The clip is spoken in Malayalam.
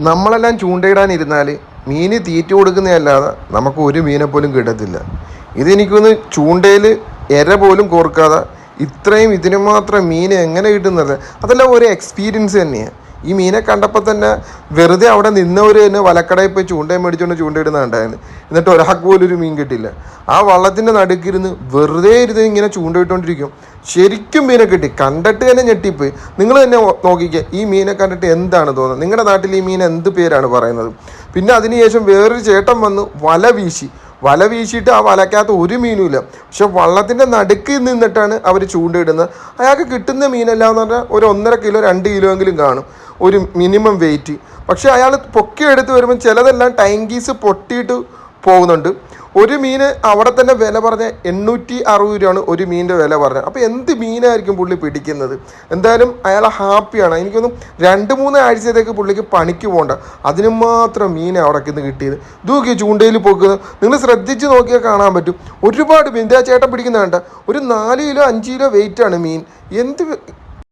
നമ്മളെല്ലാം ചൂണ്ടയിടാനിരുന്നാൽ മീന് തീറ്റ കൊടുക്കുന്നതല്ലാതെ നമുക്ക് ഒരു മീനെ പോലും കിട്ടത്തില്ല. ഇതെനിക്കൊന്ന് ചൂണ്ടയിൽ എര പോലും കോർക്കാതെ ഇത്രയും ഇതിന് മാത്രം മീൻ എങ്ങനെ കിട്ടുന്നത്? അതെല്ലാം ഒരു എക്സ്പീരിയൻസ് തന്നെയാണ്. ഈ മീനെ കണ്ടപ്പോൾ തന്നെ വെറുതെ അവിടെ നിന്നവർ തന്നെ വലക്കടയിൽ പോയി ചൂണ്ടയും മേടിച്ചുകൊണ്ട് ചൂണ്ടയിടുന്ന കണ്ടായിരുന്നു. എന്നിട്ട് ഒരാൾക്ക് പോലും ഒരു മീൻ കിട്ടില്ല. ആ വള്ളത്തിൻ്റെ നടുക്കിരുന്ന് വെറുതെ ഇരുന്ന് ഇങ്ങനെ ചൂണ്ടയിട്ടുകൊണ്ടിരിക്കും. ശരിക്കും മീനെ കിട്ടി. കണ്ടിട്ട് തന്നെ ഞെട്ടിപ്പോയി. നിങ്ങൾ തന്നെ നോക്കിക്കുക, ഈ മീനെ കണ്ടിട്ട് എന്താണ് തോന്നുന്നത്? നിങ്ങളുടെ നാട്ടിൽ ഈ മീൻ എന്ത് പേരാണ് പറയുന്നത്? പിന്നെ അതിനുശേഷം വേറൊരു ചേട്ടൻ വന്ന് വല വീശിയിട്ട് ആ വലക്കകത്ത് ഒരു മീനുമില്ല. പക്ഷെ വള്ളത്തിൻ്റെ നടുക്കിൽ നിന്നിട്ടാണ് അവർ ചൂണ്ടയിടുന്നത്. അയാൾക്ക് കിട്ടുന്ന മീനല്ല എന്ന് പറഞ്ഞാൽ ഒരു 1.5 കിലോ 2 കിലോ എങ്കിലും കാണും ഒരു മിനിമം വെയിറ്റ്. പക്ഷെ അയാൾ പൊക്കിയെടുത്ത് വരുമ്പോൾ ചിലതെല്ലാം ടൈങ്കീസ് പൊട്ടിയിട്ട് പോകുന്നുണ്ട്. ഒരു മീന് അവിടെ തന്നെ വില പറഞ്ഞ 860 രൂപയാണ് ഒരു മീനിൻ്റെ വില പറഞ്ഞത്. അപ്പോൾ എന്ത് മീനായിരിക്കും പുള്ളി പിടിക്കുന്നത്? എന്തായാലും അയാൾ ഹാപ്പിയാണ്. എനിക്കൊന്നും 2-3 ആഴ്ചത്തേക്ക് പുള്ളിക്ക് പണിക്ക് പോകണ്ട, അതിന് മാത്രം മീൻ അവിടെ നിന്ന് കിട്ടിയത്. ഇതൊക്കെ ചൂണ്ടയിൽ പോക്കുന്നത് നിങ്ങൾ ശ്രദ്ധിച്ച് നോക്കിയാൽ കാണാൻ പറ്റും. ഒരുപാട് മീൻ ആ ചേട്ടൻ പിടിക്കുന്ന വേണ്ട ഒരു 4 കിലോ 5 കിലോ വെയിറ്റാണ് മീൻ. എന്ത്